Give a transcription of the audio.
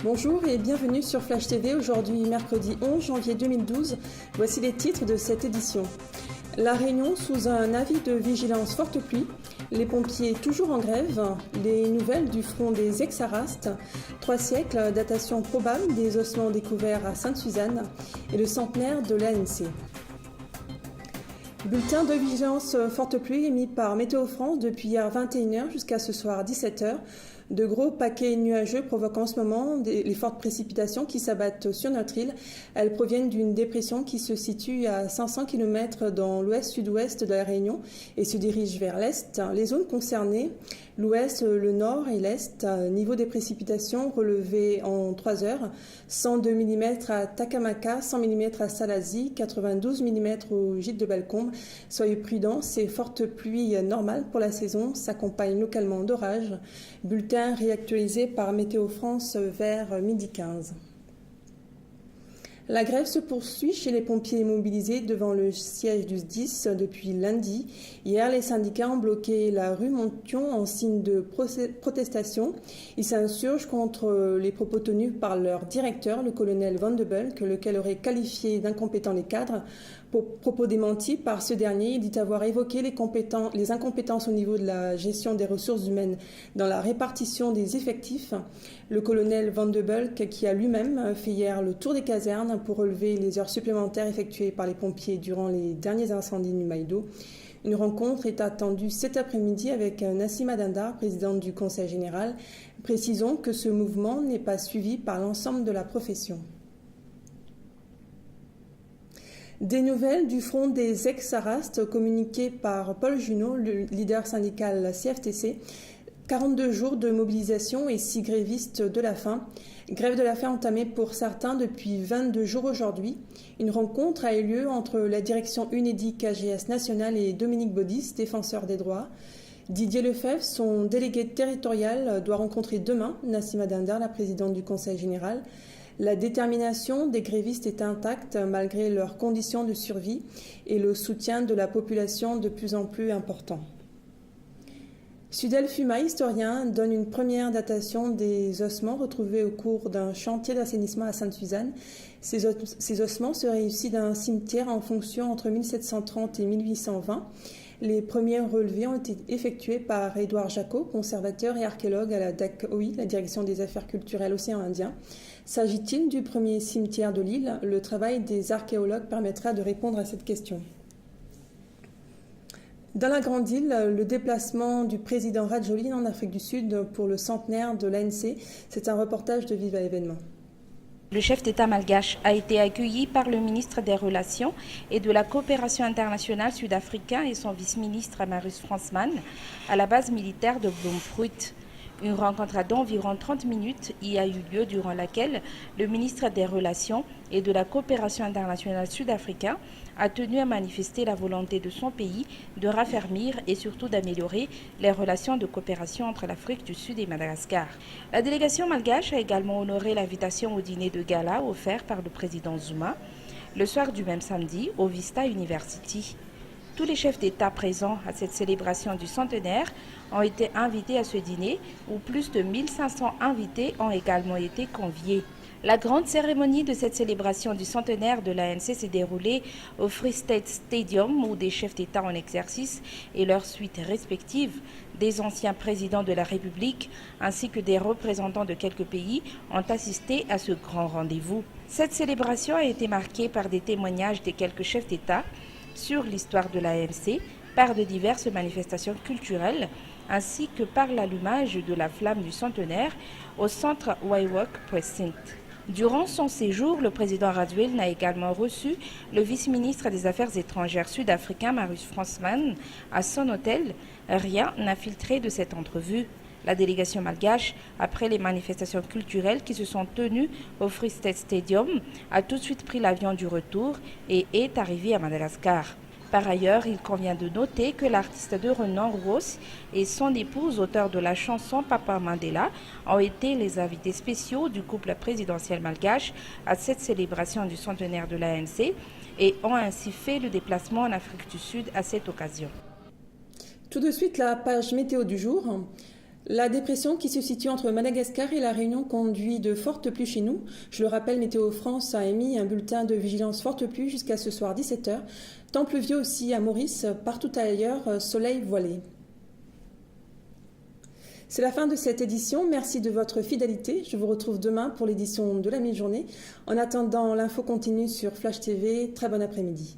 Bonjour et bienvenue sur Flash TV. Aujourd'hui, mercredi 11 janvier 2012. Voici les titres de cette édition. La Réunion sous un avis de vigilance forte pluie. Les pompiers toujours en grève. Les nouvelles du front des Exarastes. 3 siècles, datation probable des ossements découverts à Sainte-Suzanne. Et le centenaire de l'ANC. Bulletin de vigilance forte pluie émis par Météo France depuis hier 21h jusqu'à ce soir 17h. De gros paquets nuageux provoquent en ce moment les fortes précipitations qui s'abattent sur notre île. Elles proviennent d'une dépression qui se situe à 500 km dans l'ouest-sud-ouest de la Réunion et se dirige vers l'est. Les zones concernées, l'ouest, le nord et l'est, niveau des précipitations relevées en 3 heures, 102 mm à Takamaka, 100 mm à Salazie, 92 mm au gîte de Bellecombe. Soyez prudents, ces fortes pluies normales pour la saison s'accompagnent localement d'orages. Bulletin réactualisé par Météo France vers 12h15. La grève se poursuit chez les pompiers mobilisés devant le siège du SDIS depuis lundi. Hier, les syndicats ont bloqué la rue Montion en signe de protestation. Ils s'insurgent contre les propos tenus par leur directeur, le colonel Van de Bulck, lequel aurait qualifié d'incompétents les cadres. Propos démentis par ce dernier, il dit avoir évoqué les incompétences au niveau de la gestion des ressources humaines dans la répartition des effectifs. Le colonel Van de Bulck, qui a lui-même fait hier le tour des casernes pour relever les heures supplémentaires effectuées par les pompiers durant les derniers incendies du Maïdo. Une rencontre est attendue cet après-midi avec Nassima Dindar, présidente du Conseil général. Précisons que ce mouvement n'est pas suivi par l'ensemble de la profession. Des nouvelles du front des Exarastes communiquées par Paul Junot, le leader syndical CFTC. 42 jours de mobilisation et 6 grévistes de la faim. Grève de la faim entamée pour certains depuis 22 jours aujourd'hui. Une rencontre a eu lieu entre la direction UNEDIC AGS nationale et Dominique Baudis, défenseur des droits. Didier Lefebvre, son délégué territorial, doit rencontrer demain Nassima Dindar, la présidente du Conseil général. La détermination des grévistes est intacte malgré leurs conditions de survie et le soutien de la population de plus en plus important. Sudel Fuma, historien, donne une première datation des ossements retrouvés au cours d'un chantier d'assainissement à Sainte-Suzanne. Ces ossements seraient issus d'un cimetière en fonction entre 1730 et 1820. Les premiers relevés ont été effectués par Édouard Jacot, conservateur et archéologue à la DAC-OI, la Direction des Affaires culturelles Océan Indien. S'agit-il du premier cimetière de l'île? Le travail des archéologues permettra de répondre à cette question. Dans la Grande Île, le déplacement du président Rajoelina en Afrique du Sud pour le centenaire de l'ANC, c'est un reportage de Viva Événement. Le chef d'État malgache a été accueilli par le ministre des Relations et de la Coopération internationale sud-africain et son vice-ministre Marius Fransman à la base militaire de Bloemfontein. Une rencontre d'environ 30 minutes y a eu lieu durant laquelle le ministre des Relations et de la Coopération internationale sud-africain a tenu à manifester la volonté de son pays de raffermir et surtout d'améliorer les relations de coopération entre l'Afrique du Sud et Madagascar. La délégation malgache a également honoré l'invitation au dîner de gala offert par le président Zuma le soir du même samedi au Vista University. Tous les chefs d'État présents à cette célébration du centenaire ont été invités à ce dîner où plus de 1500 invités ont également été conviés. La grande cérémonie de cette célébration du centenaire de l'ANC s'est déroulée au Free State Stadium où des chefs d'État en exercice et leurs suites respectives, des anciens présidents de la République ainsi que des représentants de quelques pays ont assisté à ce grand rendez-vous. Cette célébration a été marquée par des témoignages des quelques chefs d'État sur l'histoire de l'ANC, par de diverses manifestations culturelles, ainsi que par l'allumage de la flamme du centenaire au centre Waiwok Precinct. Durant son séjour, le président Rajoelina a également reçu le vice-ministre des Affaires étrangères sud-africain Marius Fransman à son hôtel. Rien n'a filtré de cette entrevue. La délégation malgache, après les manifestations culturelles qui se sont tenues au Free State Stadium, a tout de suite pris l'avion du retour et est arrivée à Madagascar. Par ailleurs, il convient de noter que l'artiste de renom Ross et son épouse, auteur de la chanson Papa Mandela, ont été les invités spéciaux du couple présidentiel malgache à cette célébration du centenaire de l'ANC et ont ainsi fait le déplacement en Afrique du Sud à cette occasion. Tout de suite, la page météo du jour. La dépression qui se situe entre Madagascar et la Réunion conduit de fortes pluies chez nous. Je le rappelle, Météo France a émis un bulletin de vigilance forte pluie jusqu'à ce soir 17h. Temps pluvieux aussi à Maurice, partout ailleurs, soleil voilé. C'est la fin de cette édition. Merci de votre fidélité. Je vous retrouve demain pour l'édition de la mi-journée. En attendant, l'info continue sur Flash TV. Très bon après-midi.